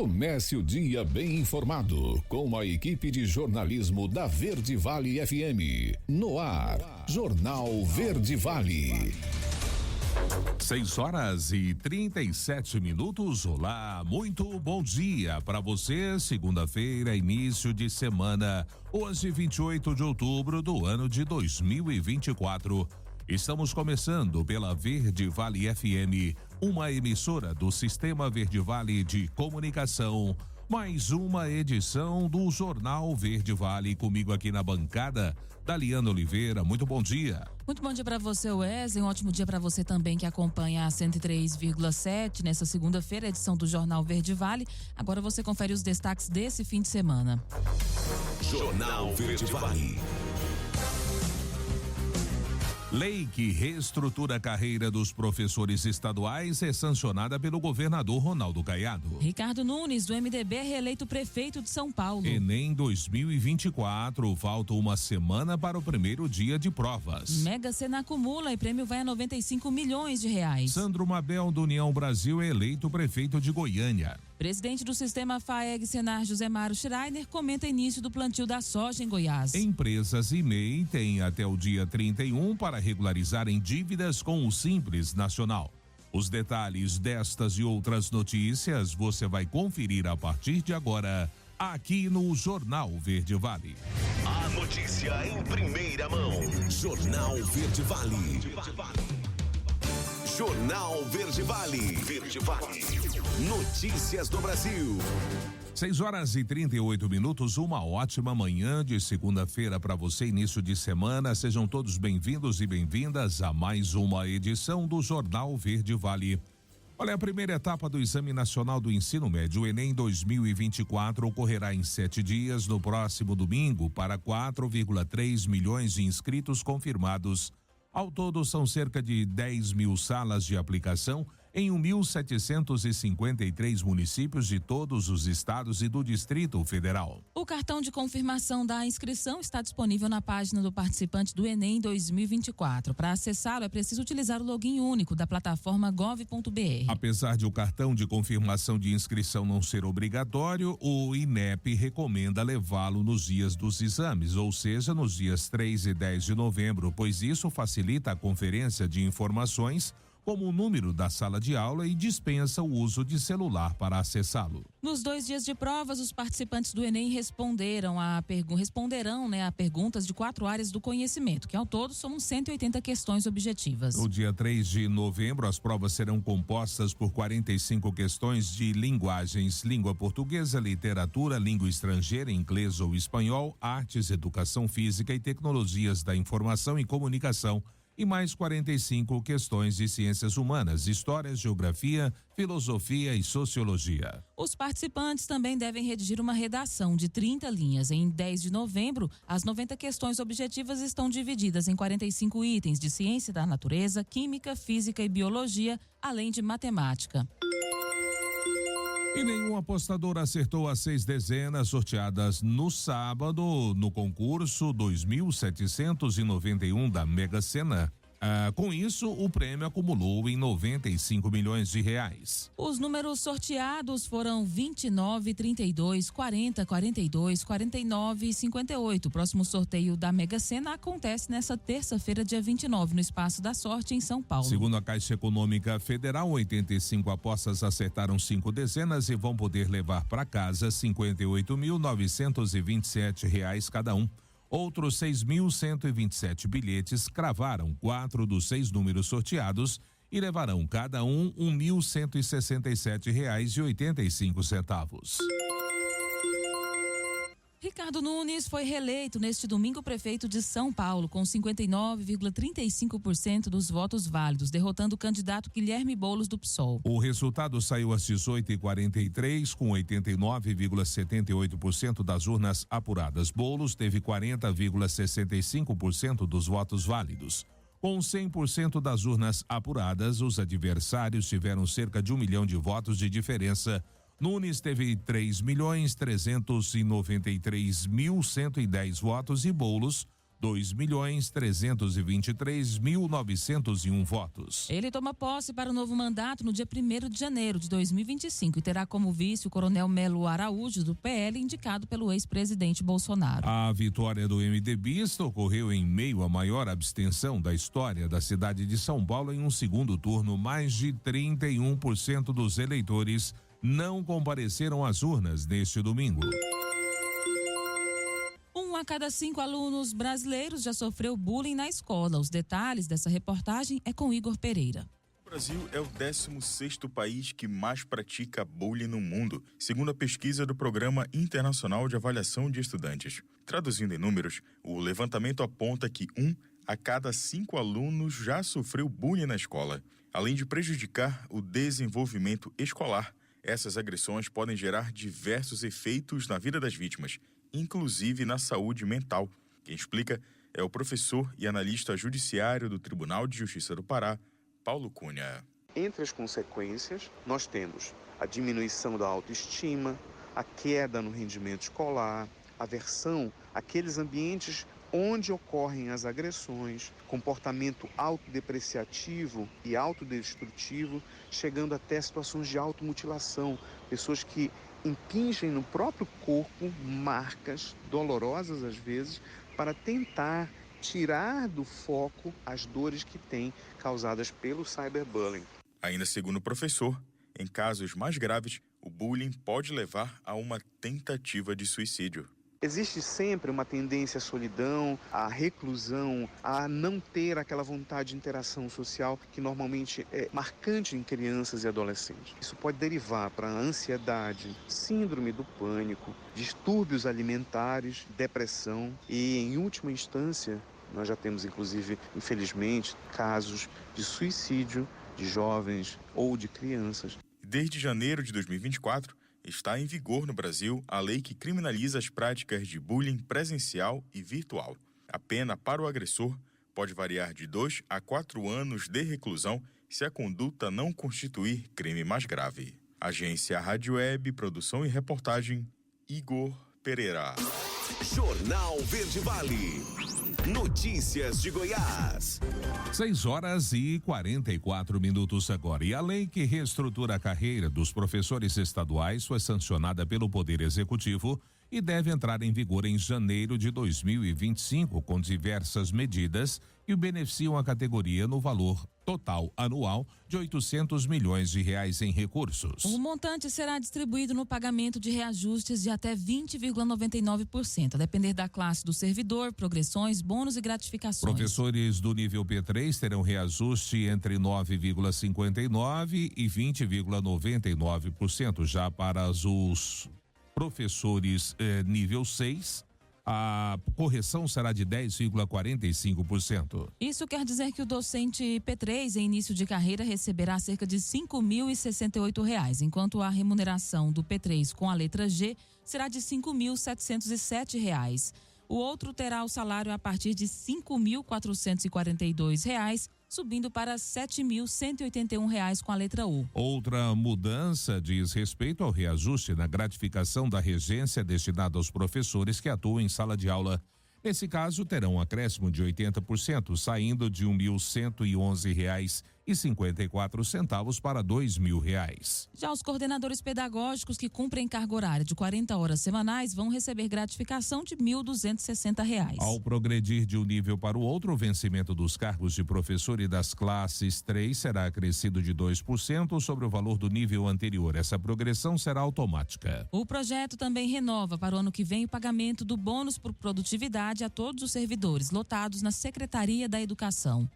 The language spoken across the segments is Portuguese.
Comece o dia bem informado com a equipe de jornalismo da Verde Vale FM. No ar, Jornal Verde Vale. 6h37. Olá, muito bom dia para você. Segunda-feira, início de semana. Hoje, 28 de outubro do ano de 2024. Estamos começando pela Verde Vale FM, uma emissora do Sistema Verde Vale de Comunicação. Mais uma edição do Jornal Verde Vale, comigo aqui na bancada, Daliana Oliveira. Muito bom dia. Muito bom dia para você, Wesley. Um ótimo dia para você também que acompanha a 103,7 nessa segunda-feira, edição do Jornal Verde Vale. Agora você confere os destaques desse fim de semana. Jornal Verde Vale. Lei que reestrutura a carreira dos professores estaduais é sancionada pelo governador Ronaldo Caiado. Ricardo Nunes, do MDB, é reeleito prefeito de São Paulo. Enem 2024, falta uma semana para o primeiro dia de provas. Mega Sena acumula e prêmio vai a 95 milhões de reais. Sandro Mabel, do União Brasil, é eleito prefeito de Goiânia. Presidente do Sistema FAEG Senar, José Mário Schreiner, comenta início do plantio da soja em Goiás. Empresas e MEI têm até o dia 31 para regularizarem dívidas com o Simples Nacional. Os detalhes destas e outras notícias você vai conferir a partir de agora, aqui no Jornal Verde Vale. A notícia em primeira mão. Jornal Verde Vale. Jornal Verde Vale. Verde Vale. Notícias do Brasil. 6h38. Uma ótima manhã de segunda-feira para você, início de semana. Sejam todos bem-vindos e bem-vindas a mais uma edição do Jornal Verde Vale. Olha, a primeira etapa do Exame Nacional do Ensino Médio, Enem 2024, ocorrerá em 7 dias, no próximo domingo, para 4,3 milhões de inscritos confirmados. Ao todo, são cerca de 10 mil salas de aplicação em 1.753 municípios de todos os estados e do Distrito Federal. O cartão de confirmação da inscrição está disponível na página do participante do Enem 2024. Para acessá-lo, é preciso utilizar o login único da plataforma gov.br. Apesar de o cartão de confirmação de inscrição não ser obrigatório, o INEP recomenda levá-lo nos dias dos exames, ou seja, nos dias 3 e 10 de novembro, pois isso facilita a conferência de informações, como o número da sala de aula, e dispensa o uso de celular para acessá-lo. Nos 2 dias de provas, os participantes do Enem responderão a perguntas de 4 áreas do conhecimento, que ao todo são 180 questões objetivas. No dia 3 de novembro, as provas serão compostas por 45 questões de linguagens: língua portuguesa, literatura, língua estrangeira, inglês ou espanhol, artes, educação física e tecnologias da informação e comunicação, e mais 45 questões de ciências humanas, história, geografia, filosofia e sociologia. Os participantes também devem redigir uma redação de 30 linhas. Em 10 de novembro, as 90 questões objetivas estão divididas em 45 itens de ciência da natureza, química, física e biologia, além de matemática. E nenhum apostador acertou as 6 dezenas sorteadas no sábado no concurso 2.791 da Mega Sena. Com isso, o prêmio acumulou em 95 milhões de reais. Os números sorteados foram 29, 32, 40, 42, 49 e 58. O próximo sorteio da Mega Sena acontece nesta terça-feira, dia 29, no Espaço da Sorte, em São Paulo. Segundo a Caixa Econômica Federal, 85 apostas acertaram 5 dezenas e vão poder levar para casa R$58.927 cada um. Outros 6.127 bilhetes cravaram 4 dos 6 números sorteados e levarão cada um R$1.167,85. Ricardo Nunes foi reeleito neste domingo prefeito de São Paulo com 59,35% dos votos válidos, derrotando o candidato Guilherme Boulos do PSOL. O resultado saiu às 18h43, com 89,78% das urnas apuradas. Boulos teve 40,65% dos votos válidos. Com 100% das urnas apuradas, os adversários tiveram cerca de 1 milhão de votos de diferença. Nunes teve 3.393.110 votos e Boulos 2.323.901 votos. Ele toma posse para o novo mandato no dia 1º de janeiro de 2025 e terá como vice o coronel Melo Araújo, do PL, indicado pelo ex-presidente Bolsonaro. A vitória do MDBista ocorreu em meio à maior abstenção da história da cidade de São Paulo em um segundo turno. Mais de 31% dos eleitores não compareceram às urnas neste domingo. 1 a cada 5 alunos brasileiros já sofreu bullying na escola. Os detalhes dessa reportagem é com Igor Pereira. O Brasil é o 16º país que mais pratica bullying no mundo, segundo a pesquisa do Programa Internacional de Avaliação de Estudantes. Traduzindo em números, o levantamento aponta que 1 a cada 5 alunos já sofreu bullying na escola. Além de prejudicar o desenvolvimento escolar, essas agressões podem gerar diversos efeitos na vida das vítimas, inclusive na saúde mental. Quem explica é o professor e analista judiciário do Tribunal de Justiça do Pará, Paulo Cunha. Entre as consequências, nós temos a diminuição da autoestima, a queda no rendimento escolar, aversão àqueles ambientes onde ocorrem as agressões, comportamento autodepreciativo e autodestrutivo, chegando até situações de automutilação, pessoas que impingem no próprio corpo marcas dolorosas às vezes para tentar tirar do foco as dores que têm causadas pelo cyberbullying. Ainda segundo o professor, em casos mais graves, o bullying pode levar a uma tentativa de suicídio. Existe sempre uma tendência à solidão, à reclusão, a não ter aquela vontade de interação social que normalmente é marcante em crianças e adolescentes. Isso pode derivar para a ansiedade, síndrome do pânico, distúrbios alimentares, depressão e, em última instância, nós já temos, inclusive, infelizmente, casos de suicídio de jovens ou de crianças. Desde janeiro de 2024, está em vigor no Brasil a lei que criminaliza as práticas de bullying presencial e virtual. A pena para o agressor pode variar de 2 a 4 anos de reclusão se a conduta não constituir crime mais grave. Agência Rádio Web, produção e reportagem, Igor Pereira. Jornal Verde Vale. Notícias de Goiás. 6h44 agora. E a lei que reestrutura a carreira dos professores estaduais foi sancionada pelo Poder Executivo e deve entrar em vigor em janeiro de 2025, com diversas medidas que beneficiam a categoria no valor total anual de R$800 milhões em recursos. O montante será distribuído no pagamento de reajustes de até 20,99%, a depender da classe do servidor, progressões, bônus e gratificações. Professores do nível P3 terão reajuste entre 9,59% e 20,99%. Já para os professores nível 6, a correção será de 10,45%. Isso quer dizer que o docente P3 em início de carreira receberá cerca de R$5.068, enquanto a remuneração do P3 com a letra G será de R$5.707. O outro terá o salário a partir de R$5.442, subindo para R$7.181 com a letra U. Outra mudança diz respeito ao reajuste na gratificação da regência destinada aos professores que atuam em sala de aula. Nesse caso, terão um acréscimo de 80%, saindo de R$1.111,54 para R$2.000. Já os coordenadores pedagógicos que cumprem carga horária de 40 horas semanais vão receber gratificação de R$1.260. Ao progredir de um nível para o outro, o vencimento dos cargos de professor e das classes 3 será acrescido de 2% sobre o valor do nível anterior. Essa progressão será automática. O projeto também renova para o ano que vem o pagamento do bônus por produtividade a todos os servidores lotados na Secretaria da Educação.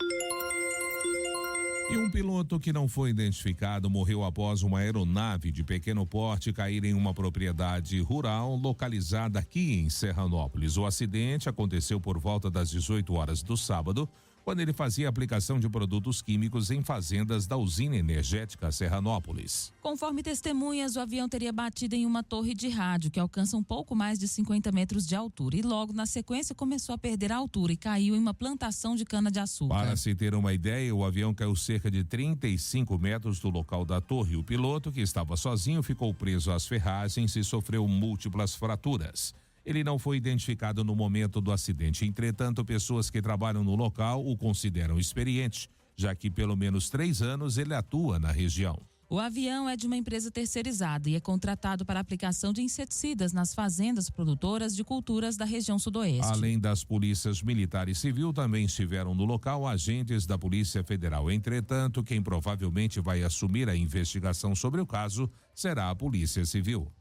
E um piloto que não foi identificado morreu após uma aeronave de pequeno porte cair em uma propriedade rural localizada aqui em Serranópolis. O acidente aconteceu por volta das 18 horas do sábado, quando ele fazia aplicação de produtos químicos em fazendas da usina energética Serranópolis. Conforme testemunhas, o avião teria batido em uma torre de rádio que alcança um pouco mais de 50 metros de altura e logo na sequência começou a perder a altura e caiu em uma plantação de cana-de-açúcar. Para se ter uma ideia, o avião caiu cerca de 35 metros do local da torre. O piloto, que estava sozinho, ficou preso às ferragens e sofreu múltiplas fraturas. Ele não foi identificado no momento do acidente. Entretanto, pessoas que trabalham no local o consideram experiente, já que pelo menos 3 anos ele atua na região. O avião é de uma empresa terceirizada e é contratado para a aplicação de inseticidas nas fazendas produtoras de culturas da região sudoeste. Além das polícias militar e civil, também estiveram no local agentes da Polícia Federal. Entretanto, quem provavelmente vai assumir a investigação sobre o caso será a Polícia Civil.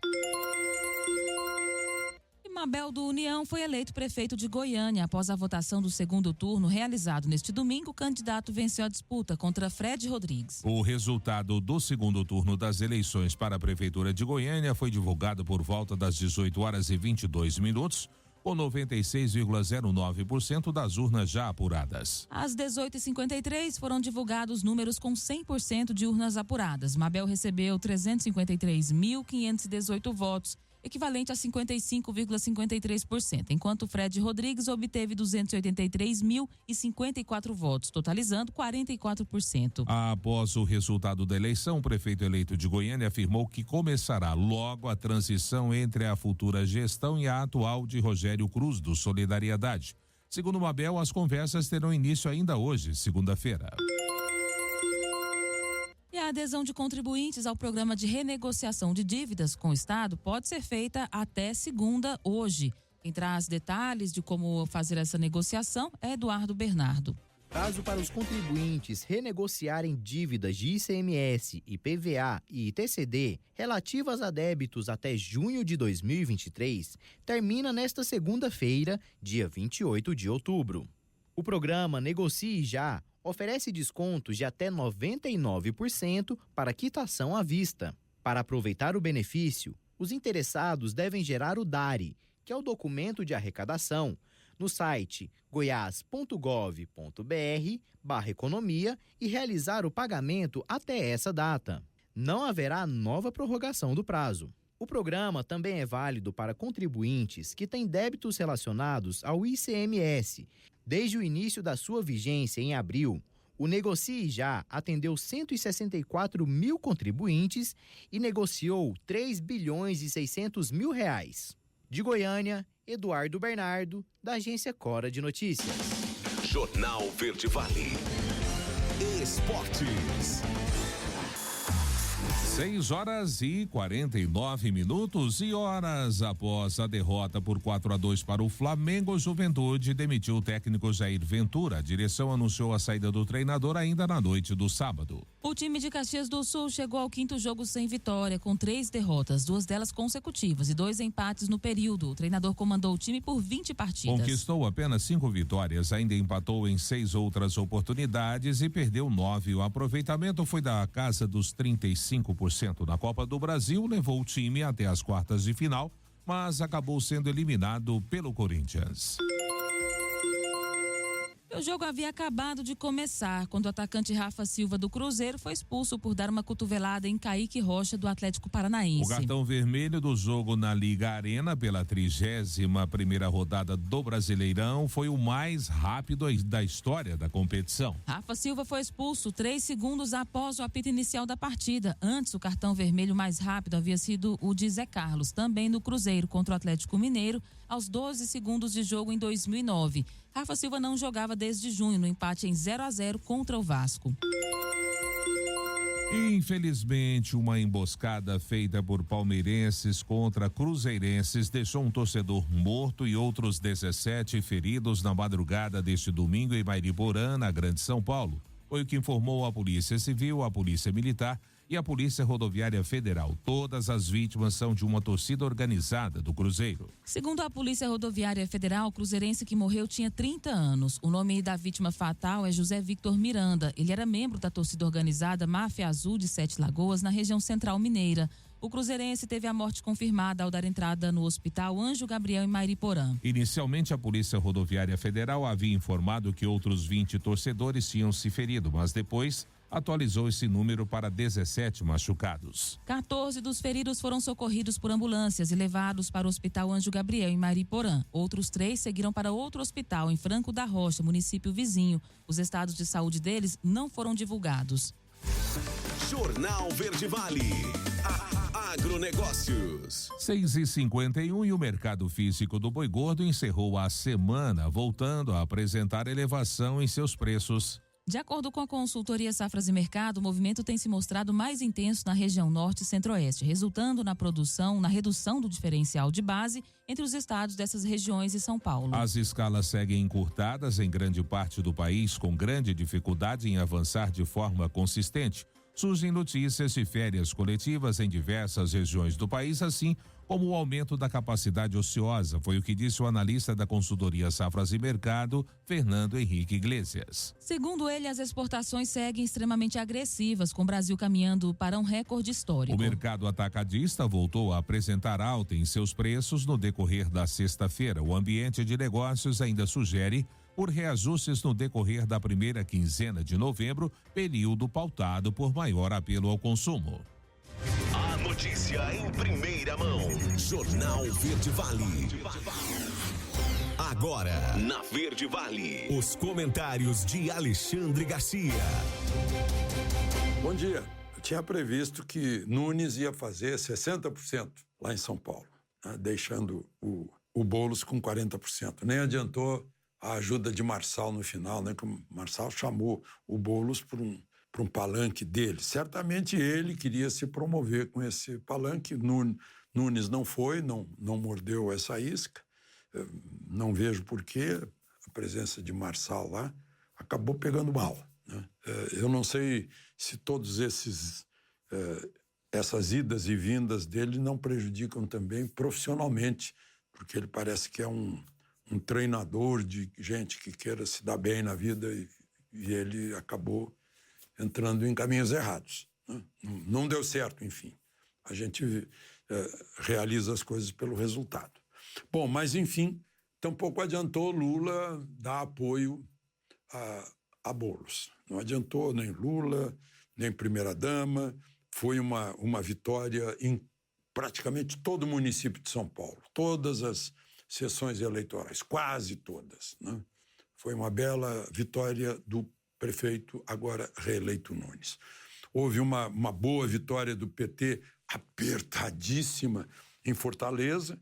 Mabel do União foi eleito prefeito de Goiânia. Após a votação do segundo turno realizado neste domingo, o candidato venceu a disputa contra Fred Rodrigues. O resultado do segundo turno das eleições para a Prefeitura de Goiânia foi divulgado por volta das 18h22, com 96,09% das urnas já apuradas. Às 18h53 foram divulgados números com 100% de urnas apuradas. Mabel recebeu 353.518 votos, equivalente a 55,53%, enquanto Fred Rodrigues obteve 283.054 votos, totalizando 44%. Após o resultado da eleição, o prefeito eleito de Goiânia afirmou que começará logo a transição entre a futura gestão e a atual de Rogério Cruz, do Solidariedade. Segundo Mabel, as conversas terão início ainda hoje, segunda-feira. E a adesão de contribuintes ao programa de renegociação de dívidas com o Estado pode ser feita até segunda, hoje. Quem traz detalhes de como fazer essa negociação é Eduardo Bernardo. Prazo para os contribuintes renegociarem dívidas de ICMS, IPVA e ITCD relativas a débitos até junho de 2023 termina nesta segunda-feira, dia 28 de outubro. O programa Negocie Já oferece descontos de até 99% para quitação à vista. Para aproveitar o benefício, os interessados devem gerar o DARE, que é o documento de arrecadação, no site goiás.gov.br/economia e realizar o pagamento até essa data. Não haverá nova prorrogação do prazo. O programa também é válido para contribuintes que têm débitos relacionados ao ICMS. Desde o início da sua vigência em abril, o Negocie Já atendeu 164 mil contribuintes e negociou 3 bilhões e 600 mil reais. De Goiânia, Eduardo Bernardo, da agência Cora de Notícias. Jornal Verde Vale. Esportes. 6h49 e horas após a derrota por 4-2 para o Flamengo, Juventude demitiu o técnico Jair Ventura. A direção anunciou a saída do treinador ainda na noite do sábado. O time de Caxias do Sul chegou ao 5º jogo sem vitória, com 3 derrotas, 2 delas consecutivas e 2 empates no período. O treinador comandou o time por 20 partidas. Conquistou apenas 5 vitórias, ainda empatou em 6 outras oportunidades e perdeu 9. O aproveitamento foi da casa dos 35%. Na Copa do Brasil, levou o time até as quartas de final, mas acabou sendo eliminado pelo Corinthians. O jogo havia acabado de começar quando o atacante Rafa Silva do Cruzeiro foi expulso por dar uma cotovelada em Kaique Rocha do Atlético Paranaense. O cartão vermelho do jogo na Liga Arena pela 31ª rodada do Brasileirão foi o mais rápido da história da competição. Rafa Silva foi expulso 3 segundos após o apito inicial da partida. Antes, o cartão vermelho mais rápido havia sido o de Zé Carlos, também no Cruzeiro contra o Atlético Mineiro, aos 12 segundos de jogo em 2009. Rafa Silva não jogava desde junho no empate em 0-0 contra o Vasco. Infelizmente, uma emboscada feita por palmeirenses contra cruzeirenses deixou um torcedor morto e outros 17 feridos na madrugada deste domingo em Mairiporã, na Grande São Paulo. Foi o que informou a Polícia Civil, a Polícia Militar e a Polícia Rodoviária Federal. Todas as vítimas são de uma torcida organizada do Cruzeiro. Segundo a Polícia Rodoviária Federal, o cruzeirense que morreu tinha 30 anos. O nome da vítima fatal é José Victor Miranda. Ele era membro da torcida organizada Máfia Azul de Sete Lagoas, na região central mineira. O cruzeirense teve a morte confirmada ao dar entrada no hospital Anjo Gabriel em Mairiporã. Inicialmente, a Polícia Rodoviária Federal havia informado que outros 20 torcedores tinham se ferido, mas depois atualizou esse número para 17 machucados. 14 dos feridos foram socorridos por ambulâncias e levados para o Hospital Anjo Gabriel em Mairiporã. Outros 3 seguiram para outro hospital em Franco da Rocha, município vizinho. Os estados de saúde deles não foram divulgados. Jornal Verde Vale. A Agronegócios. 6h51 e o mercado físico do boi gordo encerrou a semana, voltando a apresentar elevação em seus preços. De acordo com a consultoria Safras e Mercado, o movimento tem se mostrado mais intenso na região norte e centro-oeste, resultando na redução do diferencial de base entre os estados dessas regiões e São Paulo. As escalas seguem encurtadas em grande parte do país, com grande dificuldade em avançar de forma consistente. Surgem notícias de férias coletivas em diversas regiões do país, assim como o aumento da capacidade ociosa, foi o que disse o analista da consultoria Safras e Mercado, Fernando Henrique Iglesias. Segundo ele, as exportações seguem extremamente agressivas, com o Brasil caminhando para um recorde histórico. O mercado atacadista voltou a apresentar alta em seus preços no decorrer da sexta-feira. O ambiente de negócios ainda sugere por reajustes no decorrer da primeira quinzena de novembro, período pautado por maior apelo ao consumo. A notícia em primeira mão. Jornal Verde Vale. Agora, na Verde Vale, os comentários de Alexandre Garcia. Bom dia. Eu tinha previsto que Nunes ia fazer 60% lá em São Paulo, né, deixando o Boulos com 40%. Nem adiantou a ajuda de Marçal no final, né? Que o Marçal chamou o Boulos para um palanque dele. Certamente ele queria se promover com esse palanque. Nunes não foi, não mordeu essa isca. Não vejo por que a presença de Marçal lá acabou pegando mal, né? Eu não sei se todos essas idas e vindas dele não prejudicam também profissionalmente, porque ele parece que é um treinador de gente que queira se dar bem na vida e ele acabou entrando em caminhos errados, né? Não deu certo, enfim. A gente realiza as coisas pelo resultado. Bom, mas enfim, tampouco adiantou Lula dar apoio a Boulos. Não adiantou nem Lula, nem primeira-dama. Foi uma vitória em praticamente todo o município de São Paulo. Todas as sessões eleitorais, quase todas, né? Foi uma bela vitória do prefeito, agora reeleito Nunes. Houve uma boa vitória do PT, apertadíssima, em Fortaleza.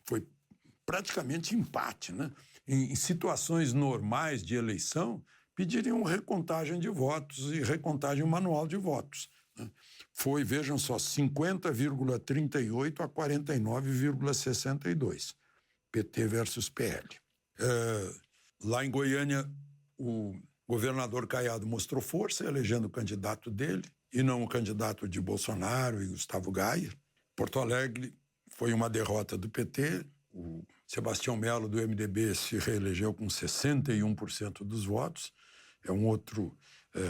Foi praticamente empate, né? Em situações normais de eleição, pediriam recontagem de votos e recontagem manual de votos, né? Foi, vejam só, 50,38 a 49,62. PT versus PL. Lá em Goiânia, o governador Caiado mostrou força, elegendo o candidato dele, e não o candidato de Bolsonaro e Gustavo Gayer. Porto Alegre foi uma derrota do PT. O Sebastião Melo, do MDB, se reelegeu com 61% dos votos. É um outro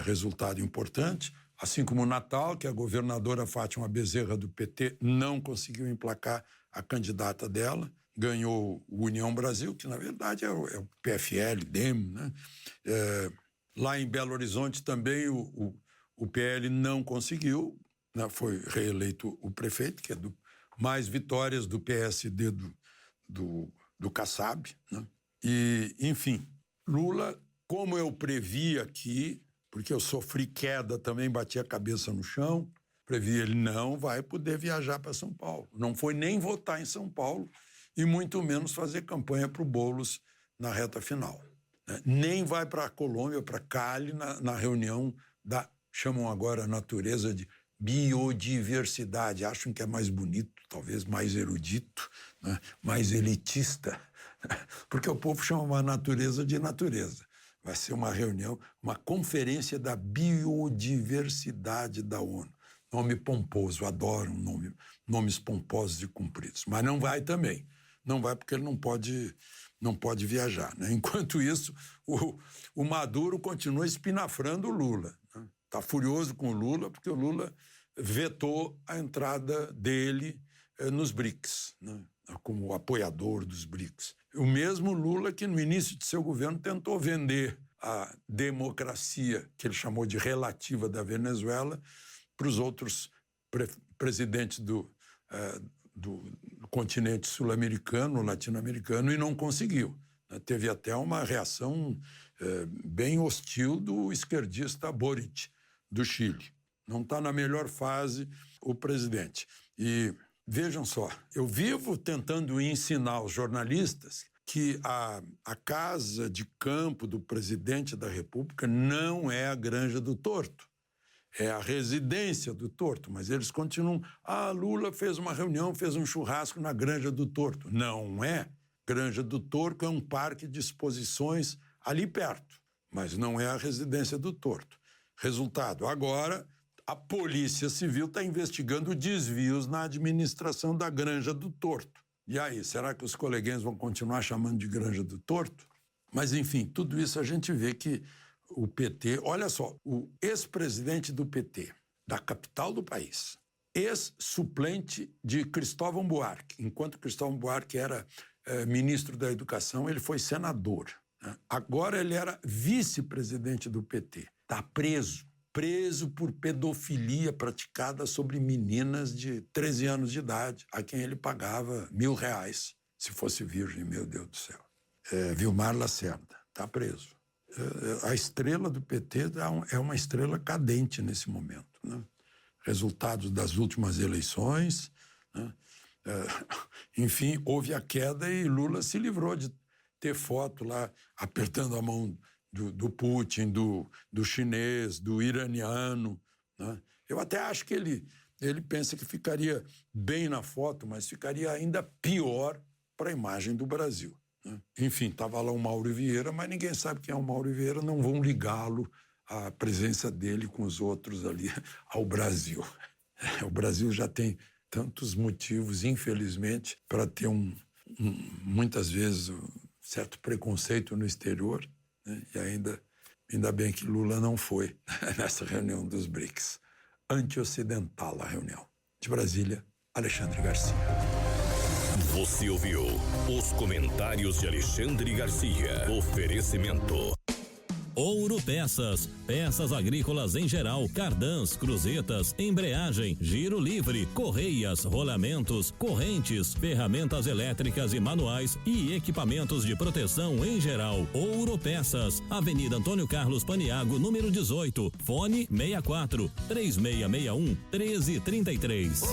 resultado importante. Assim como Natal, que a governadora Fátima Bezerra, do PT, não conseguiu emplacar a candidata dela. Ganhou o União Brasil, que na verdade é o PFL, DEM, né? Lá em Belo Horizonte também o PL não conseguiu, né? Foi reeleito o prefeito, que é mais vitórias do PSD do Kassab, né? E, enfim, Lula, como eu previ aqui, porque eu sofri queda também, bati a cabeça no chão, previ ele não vai poder viajar para São Paulo. Não foi nem votar em São Paulo, e muito menos fazer campanha para o Boulos na reta final, né? Nem vai para a Colômbia, para Cali, na reunião chamam agora a natureza de biodiversidade. Acham que é mais bonito, talvez mais erudito, né? Mais elitista, porque o povo chama a natureza de natureza. Vai ser uma reunião, uma conferência da biodiversidade da ONU. Nome pomposo, adoro nomes pomposos e compridos. Mas não vai também. Não vai porque ele não pode viajar, né? Enquanto isso, o Maduro continua espinafrando o Lula, né? Está furioso com o Lula porque o Lula vetou a entrada dele nos BRICS, né? Como apoiador dos BRICS. O mesmo Lula que no início de seu governo tentou vender a democracia, que ele chamou de relativa da Venezuela, para os outros presidentes do continente sul-americano, latino-americano, e não conseguiu. Teve até uma reação bem hostil do esquerdista Boric, do Chile. Não está na melhor fase o presidente. E vejam só, eu vivo tentando ensinar os jornalistas que a casa de campo do presidente da República não é a Granja do Torto. É a residência do Torto, mas eles continuam. Lula fez uma reunião, fez um churrasco na Granja do Torto. Não é. Granja do Torto é um parque de exposições ali perto, mas não é a residência do Torto. Resultado, agora a Polícia Civil está investigando desvios na administração da Granja do Torto. E aí, será que os coleguinhas vão continuar chamando de Granja do Torto? Mas, enfim, tudo isso a gente vê que o PT, olha só, o ex-presidente do PT, da capital do país, ex-suplente de Cristóvão Buarque, enquanto Cristóvão Buarque era ministro da Educação, ele foi senador, né? Agora ele era vice-presidente do PT, está preso por pedofilia praticada sobre meninas de 13 anos de idade, a quem ele pagava R$1.000, se fosse virgem, meu Deus do céu. Vilmar Lacerda, está preso. A estrela do PT é uma estrela cadente nesse momento, né? Resultados das últimas eleições, né? Enfim, houve a queda e Lula se livrou de ter foto lá apertando a mão do Putin, do chinês, do iraniano, né? Eu até acho que ele pensa que ficaria bem na foto, mas ficaria ainda pior para a imagem do Brasil. Enfim, estava lá o Mauro Vieira, mas ninguém sabe quem é o Mauro Vieira, não vão ligá-lo à presença dele com os outros ali ao Brasil. O Brasil já tem tantos motivos, infelizmente, para ter muitas vezes um certo preconceito no exterior, né? E ainda bem que Lula não foi nessa reunião dos BRICS. Anti-ocidental a reunião. De Brasília, Alexandre Garcia. Você ouviu os comentários de Alexandre Garcia. Oferecimento Ouro Peças, peças agrícolas em geral, cardãs, cruzetas, embreagem, giro livre, correias, rolamentos, correntes, ferramentas elétricas e manuais e equipamentos de proteção em geral. Ouro Peças, Avenida Antônio Carlos Paniago, número 18, fone 64-3661-1333.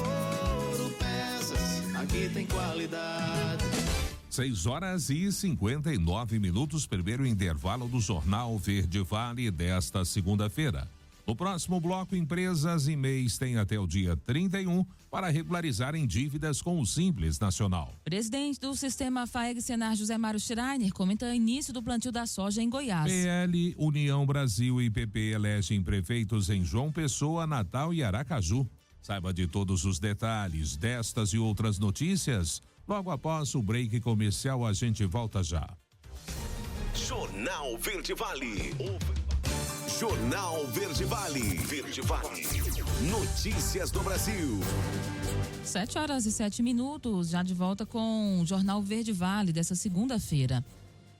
Ouro Peças, aqui tem qualidade. 6h59, primeiro intervalo do Jornal Verde Vale desta segunda-feira. No próximo bloco, empresas e MEIs têm até o dia 31 para regularizarem dívidas com o Simples Nacional. Presidente do Sistema FAEG-Senar, José Mário Schreiner, comenta o início do plantio da soja em Goiás. PL, União Brasil e PP elegem prefeitos em João Pessoa, Natal e Aracaju. Saiba de todos os detalhes destas e outras notícias. Logo após o break comercial, a gente volta já. Jornal Verde Vale. Jornal Verde Vale. Verde Vale. Notícias do Brasil. 7h07, já de volta com o Jornal Verde Vale dessa segunda-feira.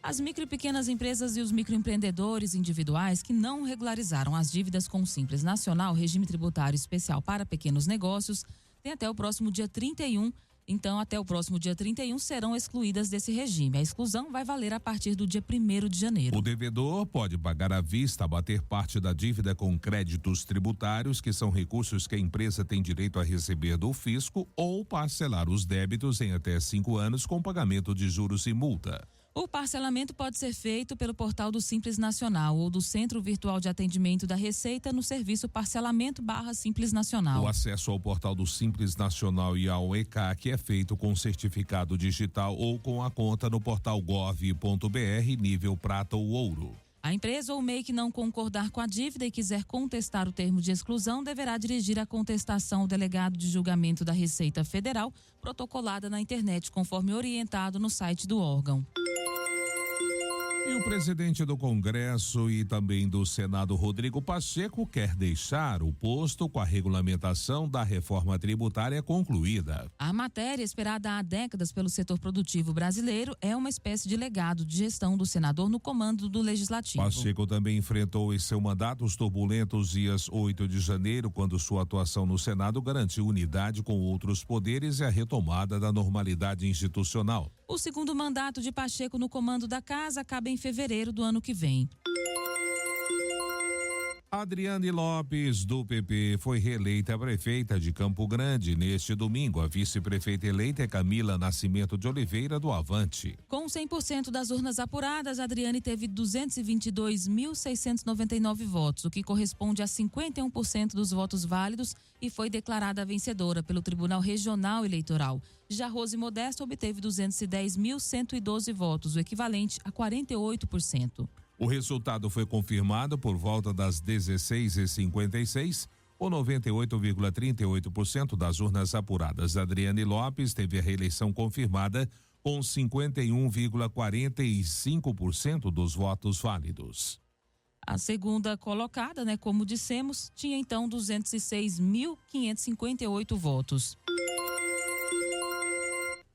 As micro e pequenas empresas e os microempreendedores individuais que não regularizaram as dívidas com o Simples Nacional, regime tributário especial para pequenos negócios, têm até o próximo dia 31. Então, até o próximo dia 31 serão excluídas desse regime. A exclusão vai valer a partir do dia 1º de janeiro. O devedor pode pagar à vista, abater parte da dívida com créditos tributários, que são recursos que a empresa tem direito a receber do fisco, ou parcelar os débitos em até 5 anos com pagamento de juros e multa. O parcelamento pode ser feito pelo portal do Simples Nacional ou do Centro Virtual de Atendimento da Receita no serviço parcelamento/Simples Nacional. O acesso ao portal do Simples Nacional e ao ECAC é feito com certificado digital ou com a conta no portal gov.br nível prata ou ouro. A empresa ou MEI que não concordar com a dívida e quiser contestar o termo de exclusão deverá dirigir a contestação ao delegado de julgamento da Receita Federal, protocolada na internet, conforme orientado no site do órgão. E o presidente do Congresso e também do Senado, Rodrigo Pacheco, quer deixar o posto com a regulamentação da reforma tributária concluída. A matéria, esperada há décadas pelo setor produtivo brasileiro, é uma espécie de legado de gestão do senador no comando do Legislativo. Pacheco também enfrentou em seu mandato os turbulentos dias 8 de janeiro, quando sua atuação no Senado garantiu unidade com outros poderes e a retomada da normalidade institucional. O segundo mandato de Pacheco no comando da casa acaba em fevereiro do ano que vem. A Adriane Lopes, do PP, foi reeleita prefeita de Campo Grande neste domingo. A vice-prefeita eleita é Camila Nascimento de Oliveira, do Avante. Com 100% das urnas apuradas, Adriane teve 222.699 votos, o que corresponde a 51% dos votos válidos, e foi declarada vencedora pelo Tribunal Regional Eleitoral. Já Rose Modesto obteve 210.112 votos, o equivalente a 48%. O resultado foi confirmado por volta das 16h56, ou 98,38% das urnas apuradas. Adriane Lopes teve a reeleição confirmada com 51,45% dos votos válidos. A segunda colocada, como dissemos, tinha então 206.558 votos.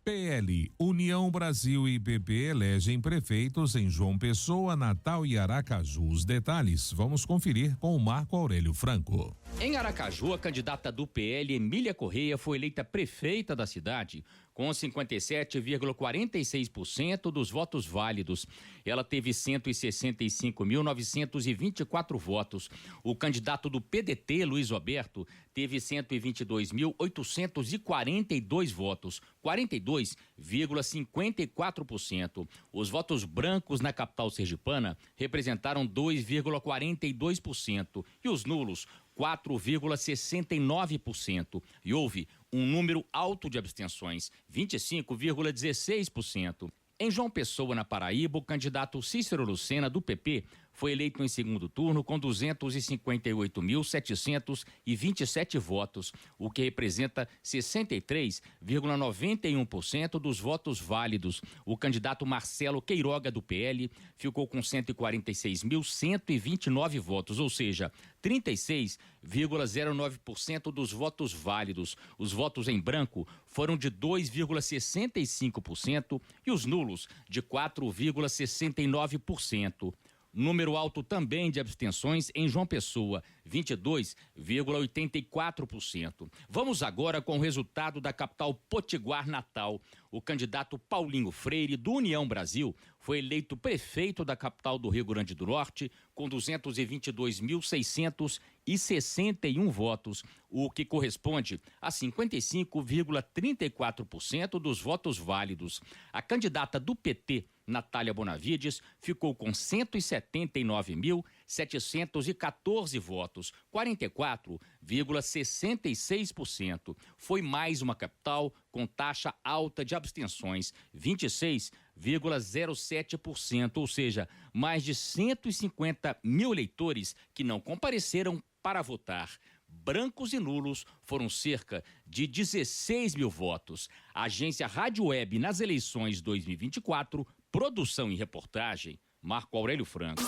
PL, União Brasil e PP elegem prefeitos em João Pessoa, Natal e Aracaju. Os detalhes vamos conferir com o Marco Aurélio Franco. Em Aracaju, a candidata do PL, Emília Correia, foi eleita prefeita da cidade com 57,46% dos votos válidos. Ela teve 165.924 votos. O candidato do PDT, Luiz Roberto, teve 122.842 votos, 42,54%. Os votos brancos na capital sergipana representaram 2,42% e os nulos 4,69%. E houve um número alto de abstenções, 25,16%. Em João Pessoa, na Paraíba, o candidato Cícero Lucena, do PP, foi eleito em segundo turno com 258.727 votos, o que representa 63,91% dos votos válidos. O candidato Marcelo Queiroga, do PL, ficou com 146.129 votos, ou seja, 36,09% dos votos válidos. Os votos em branco foram de 2,65% e os nulos de 4,69%. Número alto também de abstenções em João Pessoa, 22,84%. Vamos agora com o resultado da capital potiguar Natal. O candidato Paulinho Freire, do União Brasil, foi eleito prefeito da capital do Rio Grande do Norte com 222.661 votos, o que corresponde a 55,34% dos votos válidos. A candidata do PT, Natália Bonavides, ficou com 179.714 votos, 44,66%. Foi mais uma capital com taxa alta de abstenções, 26,07%, ou seja, mais de 150 mil eleitores que não compareceram para votar. Brancos e nulos foram cerca de 16 mil votos. A agência Rádio Web nas eleições 2024, produção e reportagem, Marco Aurélio Franco.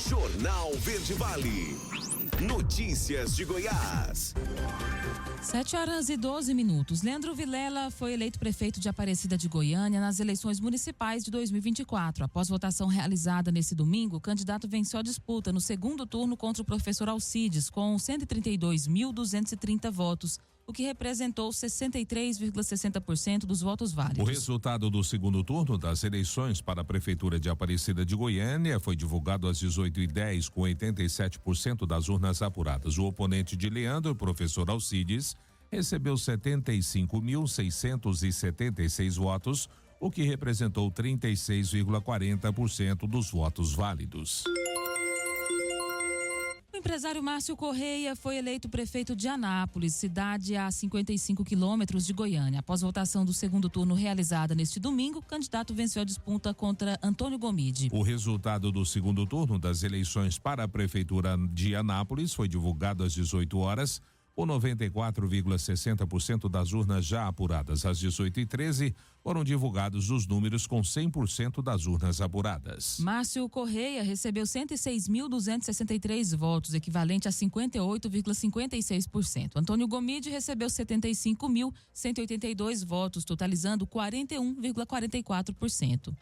Jornal Verde Vale. Notícias de Goiás. 7h12. Leandro Vilela foi eleito prefeito de Aparecida de Goiânia nas eleições municipais de 2024. Após votação realizada nesse domingo, o candidato venceu a disputa no segundo turno contra o professor Alcides, com 132.230 votos, o que representou 63,60% dos votos válidos. O resultado do segundo turno das eleições para a Prefeitura de Aparecida de Goiânia foi divulgado às 18h10, com 87% das urnas apuradas. O oponente de Leandro, o professor Alcides, recebeu 75.676 votos, o que representou 36,40% dos votos válidos. O empresário Márcio Correia foi eleito prefeito de Anápolis, cidade a 55 quilômetros de Goiânia. Após votação do segundo turno realizada neste domingo, o candidato venceu a disputa contra Antônio Gomide. O resultado do segundo turno das eleições para a Prefeitura de Anápolis foi divulgado às 18 horas, com 94,60% das urnas já apuradas. Às 18h13, foram divulgados os números com 100% das urnas apuradas. Márcio Correia recebeu 106.263 votos, equivalente a 58,56%. Antônio Gomide recebeu 75.182 votos, totalizando 41,44%.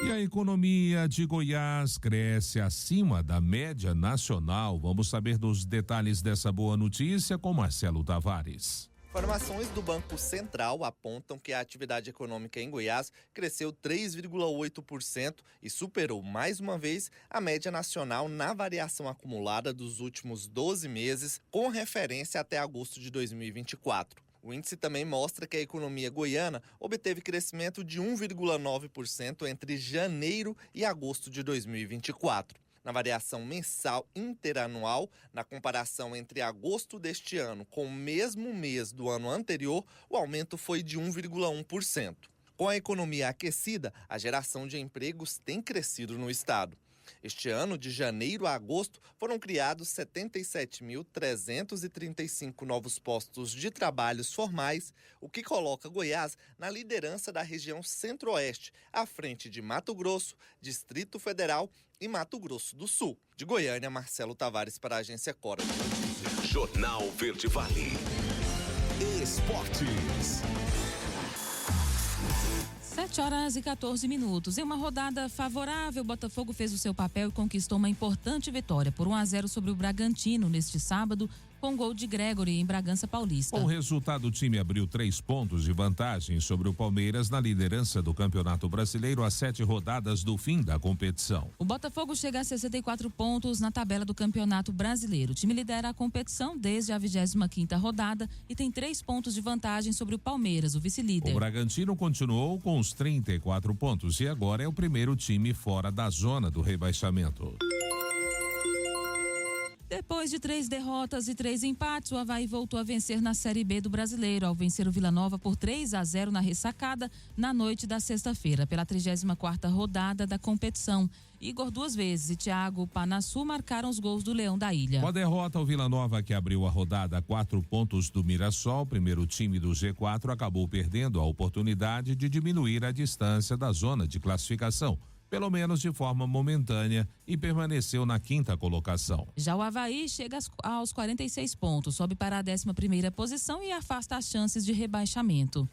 E a economia de Goiás cresce acima da média nacional. Vamos saber dos detalhes dessa boa notícia com Marcelo Tavares. Informações do Banco Central apontam que a atividade econômica em Goiás cresceu 3,8% e superou mais uma vez a média nacional na variação acumulada dos últimos 12 meses, com referência até agosto de 2024. O índice também mostra que a economia goiana obteve crescimento de 1,9% entre janeiro e agosto de 2024. Na variação mensal interanual, na comparação entre agosto deste ano com o mesmo mês do ano anterior, o aumento foi de 1,1%. Com a economia aquecida, a geração de empregos tem crescido no estado. Este ano, de janeiro a agosto, foram criados 77.335 novos postos de trabalhos formais, o que coloca Goiás na liderança da região Centro-Oeste, à frente de Mato Grosso, Distrito Federal e Mato Grosso do Sul. De Goiânia, Marcelo Tavares para a Agência Cora. Jornal Verde Vale. Esportes. 7h14. Em uma rodada favorável, o Botafogo fez o seu papel e conquistou uma importante vitória por 1-0 sobre o Bragantino neste sábado, com gol de Gregory em Bragança Paulista. Com o resultado, o time abriu 3 pontos de vantagem sobre o Palmeiras na liderança do Campeonato Brasileiro às 7 rodadas do fim da competição. O Botafogo chega a 64 pontos na tabela do Campeonato Brasileiro. O time lidera a competição desde a 25ª rodada e tem 3 pontos de vantagem sobre o Palmeiras, o vice-líder. O Bragantino continuou com os 34 pontos e agora é o primeiro time fora da zona do rebaixamento. Depois de 3 derrotas e 3 empates, o Avaí voltou a vencer na Série B do Brasileiro, ao vencer o Vila Nova por 3-0 na ressacada na noite da sexta-feira, pela 34ª rodada da competição. Igor 2 vezes e Thiago Panassu marcaram os gols do Leão da Ilha. Com a derrota, o Vila Nova, que abriu a rodada a 4 pontos do Mirassol, o primeiro time do G4, acabou perdendo a oportunidade de diminuir a distância da zona de classificação, pelo menos de forma momentânea, e permaneceu na 5ª colocação. Já o Avaí chega aos 46 pontos, sobe para a 11ª posição e afasta as chances de rebaixamento.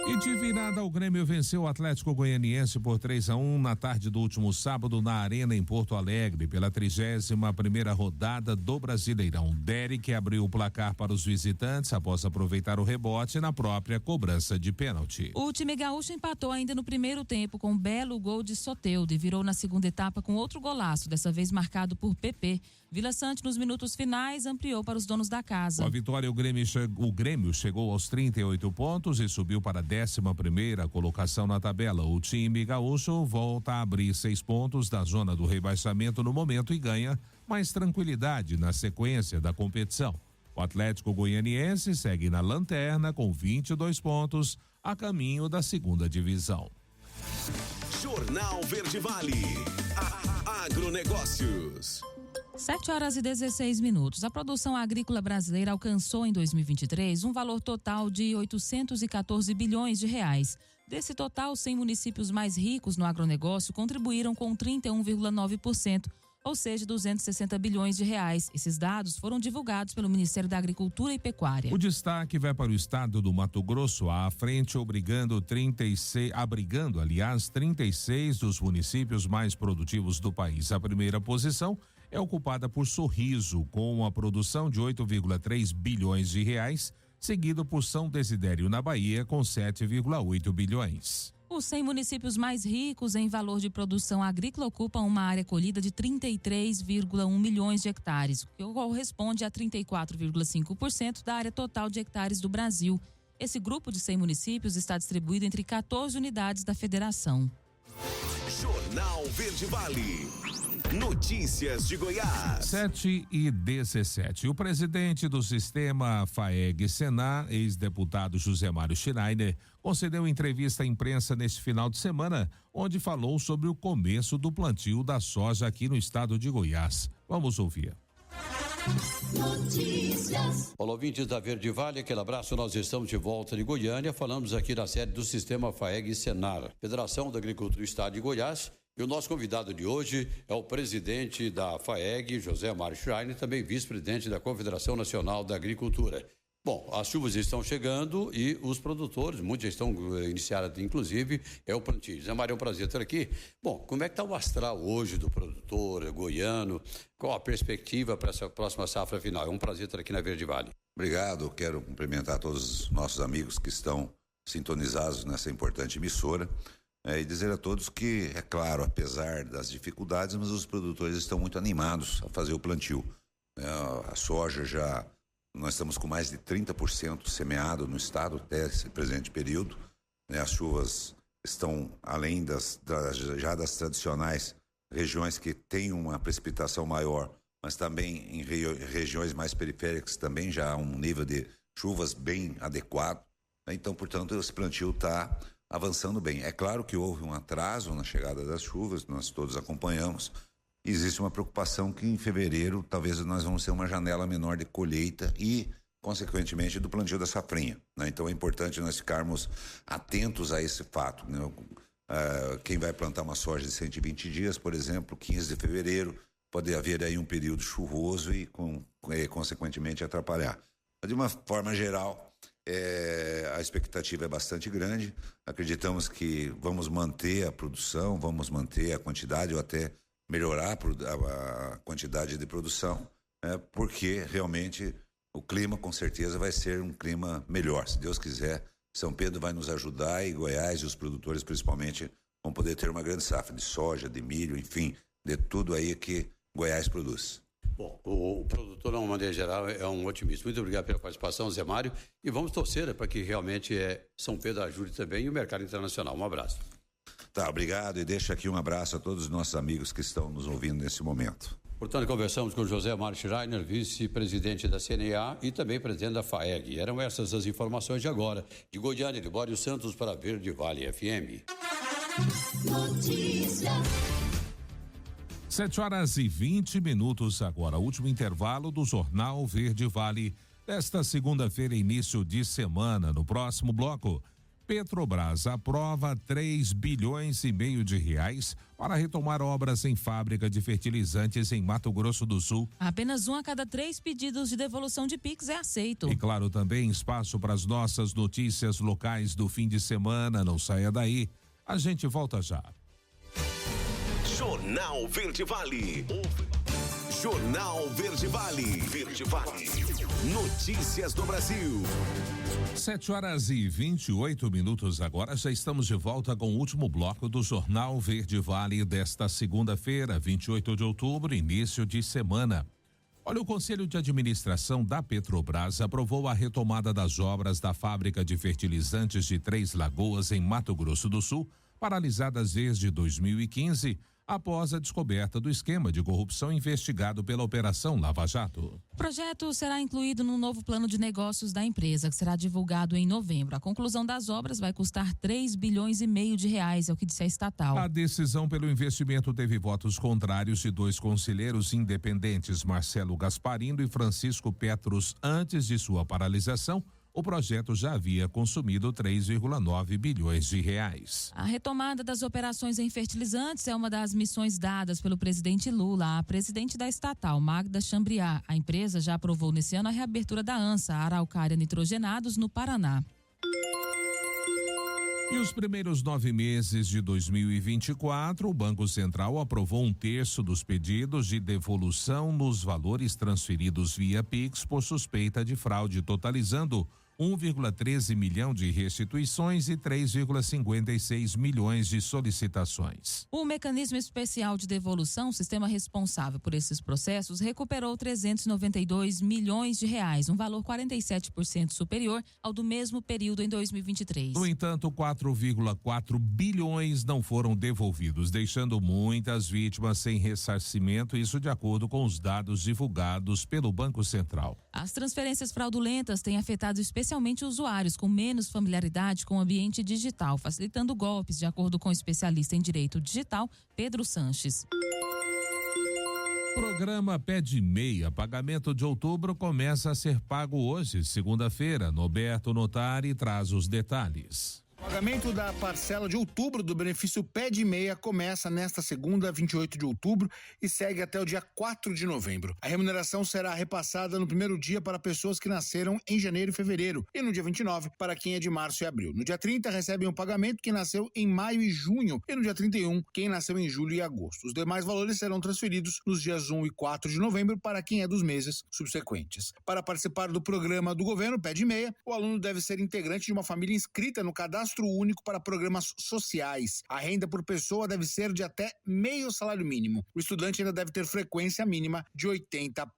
E de virada, o Grêmio venceu o Atlético Goianiense por 3-1 na tarde do último sábado na Arena em Porto Alegre, pela 31ª rodada do Brasileirão. Derek abriu o placar para os visitantes após aproveitar o rebote na própria cobrança de pênalti. O time gaúcho empatou ainda no primeiro tempo com um belo gol de Soteldo e virou na segunda etapa com outro golaço, dessa vez marcado por PP. Vila Sante, nos minutos finais, ampliou para os donos da casa. Com a vitória, o Grêmio chegou aos 38 pontos e subiu para a 11ª colocação na tabela. O time gaúcho volta a abrir 6 pontos da zona do rebaixamento no momento e ganha mais tranquilidade na sequência da competição. O Atlético Goianiense segue na lanterna com 22 pontos, a caminho da 2ª divisão. Jornal Verde Vale. Agronegócios. 7h16. A produção agrícola brasileira alcançou em 2023 um valor total de 814 bilhões de reais. Desse total, 100 municípios mais ricos no agronegócio contribuíram com 31,9%, ou seja, 260 bilhões de reais. Esses dados foram divulgados pelo Ministério da Agricultura e Pecuária. O destaque vai para o estado do Mato Grosso, à frente abrigando 36 dos municípios mais produtivos do país. A primeira posição é ocupada por Sorriso, com a produção de 8,3 bilhões de reais, seguido por São Desidério, na Bahia, com 7,8 bilhões. Os 100 municípios mais ricos em valor de produção agrícola ocupam uma área colhida de 33,1 milhões de hectares, o que corresponde a 34,5% da área total de hectares do Brasil. Esse grupo de 100 municípios está distribuído entre 14 unidades da federação. Jornal Verde Vale. Notícias de Goiás. 7h17. O presidente do sistema FAEG-Senar, ex-deputado José Mário Schreiner, concedeu entrevista à imprensa neste final de semana, onde falou sobre o começo do plantio da soja aqui no estado de Goiás. Vamos ouvir. Notícias. Olá, ouvintes da Verde Vale, aquele abraço. Nós estamos de volta de Goiânia. Falamos aqui da sede do sistema FAEG-Senar, Federação da Agricultura do Estado de Goiás. E o nosso convidado de hoje é o presidente da FAEG, José Mário Schreiner, também vice-presidente da Confederação Nacional da Agricultura. Bom, as chuvas estão chegando e os produtores, muitos já estão iniciados, inclusive, o plantio. Zé Mário, é um prazer ter aqui. Bom, como é que está o astral hoje do produtor goiano? Qual a perspectiva para essa próxima safra final? É um prazer ter aqui na Verde Vale. Obrigado, quero cumprimentar todos os nossos amigos que estão sintonizados nessa importante emissora e dizer a todos que, é claro, apesar das dificuldades, mas os produtores estão muito animados a fazer o plantio. A soja nós estamos com mais de 30% semeado no estado até esse presente período. As chuvas estão além das tradicionais regiões que têm uma precipitação maior, mas também em regiões mais periféricas também já há um nível de chuvas bem adequado. Então, portanto, esse plantio está avançando bem. É claro que houve um atraso na chegada das chuvas, nós todos acompanhamos. Existe uma preocupação que em fevereiro talvez nós vamos ter uma janela menor de colheita e, consequentemente, do plantio da safrinha. Então é importante nós ficarmos atentos a esse fato. Quem vai plantar uma soja de 120 dias, por exemplo, 15 de fevereiro, pode haver aí um período chuvoso e, consequentemente, atrapalhar. De uma forma geral, a expectativa é bastante grande. Acreditamos que vamos manter a produção, vamos manter a quantidade ou até melhorar a quantidade de produção, porque realmente o clima com certeza vai ser um clima melhor. Se Deus quiser, São Pedro vai nos ajudar e Goiás e os produtores principalmente vão poder ter uma grande safra de soja, de milho, enfim, de tudo aí que Goiás produz. Bom, o produtor, de uma maneira geral, é um otimista. Muito obrigado pela participação, Zé Mário, e vamos torcer para que realmente São Pedro ajude também e o mercado internacional. Um abraço. Tá, obrigado, e deixo aqui um abraço a todos os nossos amigos que estão nos ouvindo nesse momento. Portanto, conversamos com José Mário Schreiner, vice-presidente da CNA e também presidente da FAEG. Eram essas as informações de agora. De Goiânia, de Bório Santos para Verde Vale FM. Notícia. 7h20 agora, último intervalo do Jornal Verde Vale desta segunda-feira, início de semana. No próximo bloco, Petrobras aprova 3,5 bilhões de reais para retomar obras em fábrica de fertilizantes em Mato Grosso do Sul. Apenas 1 a cada 3 pedidos de devolução de PIX é aceito. E claro, também espaço para as nossas notícias locais do fim de semana. Não saia daí, a gente volta já. Jornal Verde Vale. Jornal Verde Vale. Verde Vale. Notícias do Brasil. 7h28 agora, já estamos de volta com o último bloco do Jornal Verde Vale desta segunda-feira, 28 de outubro, início de semana. Olha, o Conselho de Administração da Petrobras aprovou a retomada das obras da fábrica de fertilizantes de Três Lagoas, em Mato Grosso do Sul, paralisadas desde 2015, após a descoberta do esquema de corrupção investigado pela Operação Lava Jato. O projeto será incluído no novo plano de negócios da empresa, que será divulgado em novembro. A conclusão das obras vai custar 3,5 bilhões de reais, é o que disse a estatal. A decisão pelo investimento teve votos contrários de 2 conselheiros independentes, Marcelo Gasparino e Francisco Petros. Antes de sua paralisação, o projeto já havia consumido 3,9 bilhões de reais. A retomada das operações em fertilizantes é uma das missões dadas pelo presidente Lula à presidente da estatal, Magda Chambriard. A empresa já aprovou nesse ano a reabertura da ANSA, Araucária Nitrogenados, no Paraná. E os primeiros 9 meses de 2024, o Banco Central aprovou 1/3 dos pedidos de devolução nos valores transferidos via PIX por suspeita de fraude, totalizando 1,13 milhão de restituições e 3,56 milhões de solicitações. O mecanismo especial de devolução, sistema responsável por esses processos, recuperou 392 milhões de reais, um valor 47% superior ao do mesmo período em 2023. No entanto, 4,4 bilhões não foram devolvidos, deixando muitas vítimas sem ressarcimento, isso de acordo com os dados divulgados pelo Banco Central. As transferências fraudulentas têm afetado especialmente usuários com menos familiaridade com o ambiente digital, facilitando golpes, de acordo com o especialista em direito digital, Pedro Sanches. Programa Pé de Meia, pagamento de outubro começa a ser pago hoje, segunda-feira. Norberto Notari traz os detalhes. O pagamento da parcela de outubro do benefício Pé de Meia começa nesta segunda, 28 de outubro, e segue até o dia 4 de novembro. A remuneração será repassada no primeiro dia para pessoas que nasceram em janeiro e fevereiro, e no dia 29 para quem é de março e abril. No dia 30 recebem o pagamento quem nasceu em maio e junho, e no dia 31 quem nasceu em julho e agosto. Os demais valores serão transferidos nos dias 1 e 4 de novembro para quem é dos meses subsequentes. Para participar do programa do governo Pé de Meia, o aluno deve ser integrante de uma família inscrita no Cadastro Único para Programas Sociais. A renda por pessoa deve ser de até meio salário mínimo. O estudante ainda deve ter frequência mínima de 80%.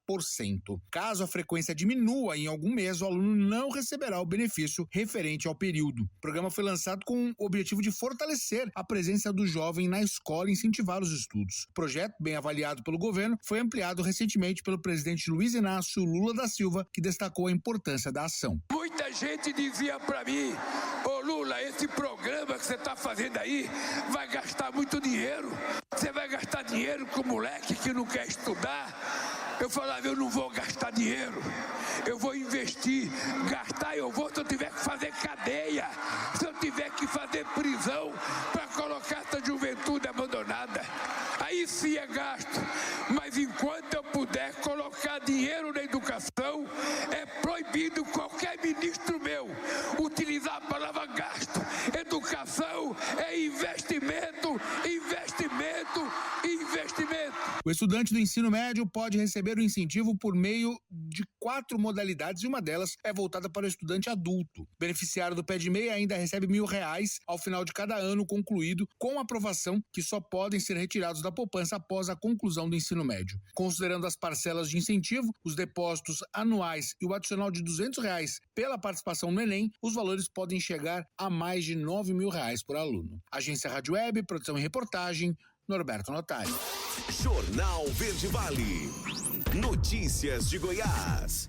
Caso a frequência diminua em algum mês, o aluno não receberá o benefício referente ao período. O programa foi lançado com o objetivo de fortalecer a presença do jovem na escola e incentivar os estudos. O projeto, bem avaliado pelo governo, foi ampliado recentemente pelo presidente Luiz Inácio Lula da Silva, que destacou a importância da ação. Muita gente dizia para mim: ô Lula, esse programa que você está fazendo aí vai gastar muito dinheiro. Você vai gastar dinheiro com moleque que não quer estudar. Eu falava: eu não vou gastar dinheiro, eu vou investir. Gastar eu vou se eu tiver que fazer cadeia, se eu tiver que fazer prisão para colocar essa juventude abandonada. Aí sim é gasto, mas enquanto eu puder colocar dinheiro na educação, é proibido qualquer ministro meu utilizar a palavra gasto. Educação é investimento, investimento, investimento. O estudante do ensino médio pode receber o incentivo por meio de 4 modalidades, e uma delas é voltada para o estudante adulto. O beneficiário do Pé de Meia ainda recebe R$1.000 ao final de cada ano concluído, com aprovação, que só podem ser retirados da poupança após a conclusão do ensino médio. Considerando as parcelas de incentivo, os depósitos anuais e o adicional de R$200 pela participação no Enem, os valores podem chegar a mais de R$9.000 por aluno. Agência Rádio Web, produção e reportagem, Norberto Notari. Jornal Verde Vale. Notícias de Goiás.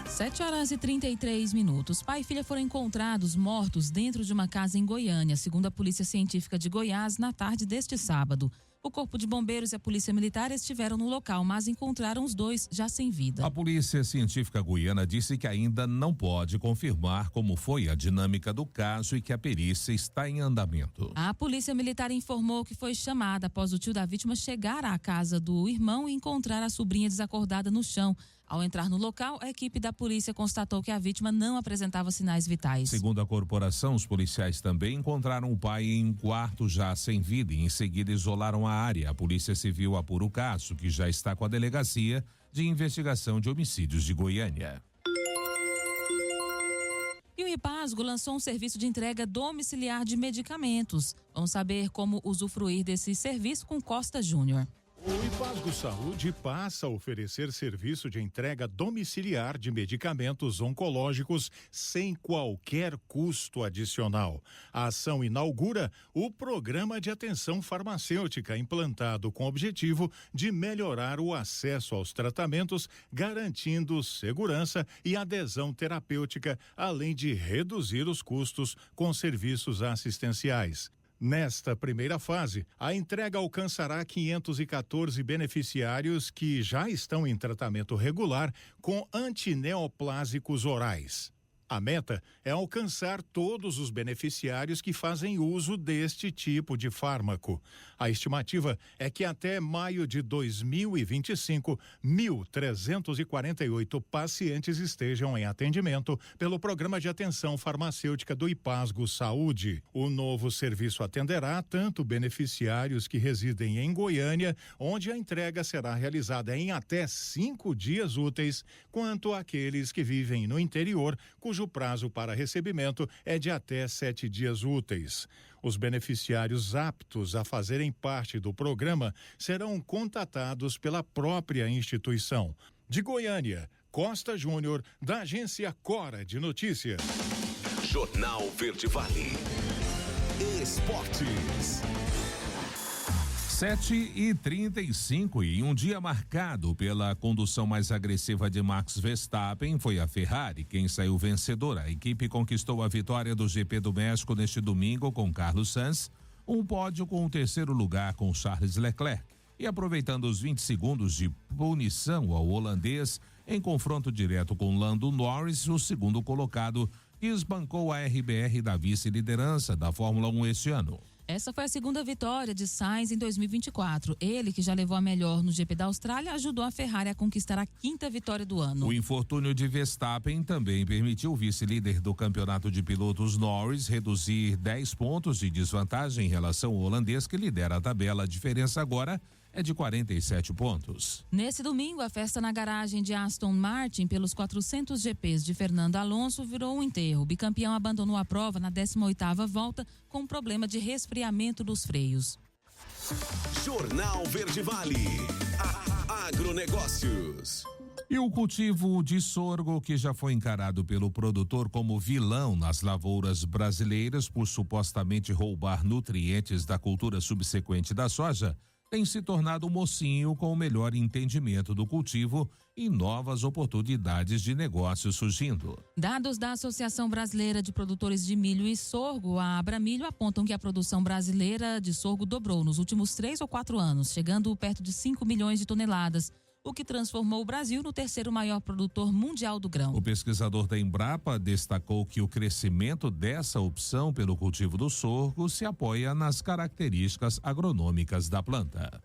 7h33. Pai e filha foram encontrados mortos dentro de uma casa em Goiânia, segundo a Polícia Científica de Goiás, na tarde deste sábado. O Corpo de Bombeiros e a Polícia Militar estiveram no local, mas encontraram os dois já sem vida. A Polícia Científica Goiana disse que ainda não pode confirmar como foi a dinâmica do caso e que a perícia está em andamento. A Polícia Militar informou que foi chamada após o tio da vítima chegar à casa do irmão e encontrar a sobrinha desacordada no chão. Ao entrar no local, a equipe da polícia constatou que a vítima não apresentava sinais vitais. Segundo a corporação, os policiais também encontraram o pai em um quarto já sem vida e em seguida isolaram a área. A Polícia Civil apura o caso, que já está com a Delegacia de Investigação de Homicídios de Goiânia. E o IPASGO lançou um serviço de entrega domiciliar de medicamentos. Vamos saber como usufruir desse serviço com Costa Júnior. O IPASGO Saúde passa a oferecer serviço de entrega domiciliar de medicamentos oncológicos sem qualquer custo adicional. A ação inaugura o programa de atenção farmacêutica implantado com o objetivo de melhorar o acesso aos tratamentos, garantindo segurança e adesão terapêutica, além de reduzir os custos com serviços assistenciais. Nesta primeira fase, a entrega alcançará 514 beneficiários que já estão em tratamento regular com antineoplásicos orais. A meta é alcançar todos os beneficiários que fazem uso deste tipo de fármaco. A estimativa é que até maio de 2025, 1.348 pacientes estejam em atendimento pelo Programa de Atenção Farmacêutica do IPASGO Saúde. O novo serviço atenderá tanto beneficiários que residem em Goiânia, onde a entrega será realizada em até 5 dias úteis, quanto aqueles que vivem no interior, cujo prazo para recebimento é de até 7 dias úteis. Os beneficiários aptos a fazerem parte do programa serão contatados pela própria instituição. De Goiânia, Costa Júnior, da agência Cora de Notícias. Jornal Verde Vale. Esportes. 7h35 e um dia marcado pela condução mais agressiva de Max Verstappen foi a Ferrari quem saiu vencedora. A equipe conquistou a vitória do GP do México neste domingo com Carlos Sainz, um pódio com o terceiro lugar com Charles Leclerc e aproveitando os 20 segundos de punição ao holandês em confronto direto com Lando Norris, o segundo colocado, que desbancou a RBR da vice-liderança da Fórmula 1 este ano. Essa foi a segunda vitória de Sainz em 2024. Ele, que já levou a melhor no GP da Austrália, ajudou a Ferrari a conquistar a 5ª vitória do ano. O infortúnio de Verstappen também permitiu o vice-líder do campeonato de pilotos Norris reduzir 10 pontos de desvantagem em relação ao holandês, que lidera a tabela. A diferença agora é de 47 pontos. Nesse domingo, a festa na garagem de Aston Martin pelos 400 GPs de Fernando Alonso virou um enterro. O bicampeão abandonou a prova na 18ª volta com um problema de resfriamento dos freios. Jornal Verde Vale. Agronegócios. E o cultivo de sorgo, que já foi encarado pelo produtor como vilão nas lavouras brasileiras por supostamente roubar nutrientes da cultura subsequente da soja, tem se tornado um mocinho com o melhor entendimento do cultivo e novas oportunidades de negócio surgindo. Dados da Associação Brasileira de Produtores de Milho e Sorgo, a Abramilho, apontam que a produção brasileira de sorgo dobrou nos últimos 3 ou 4 anos, chegando perto de 5 milhões de toneladas, o que transformou o Brasil no 3º maior produtor mundial do grão. O pesquisador da Embrapa destacou que o crescimento dessa opção pelo cultivo do sorgo se apoia nas características agronômicas da planta.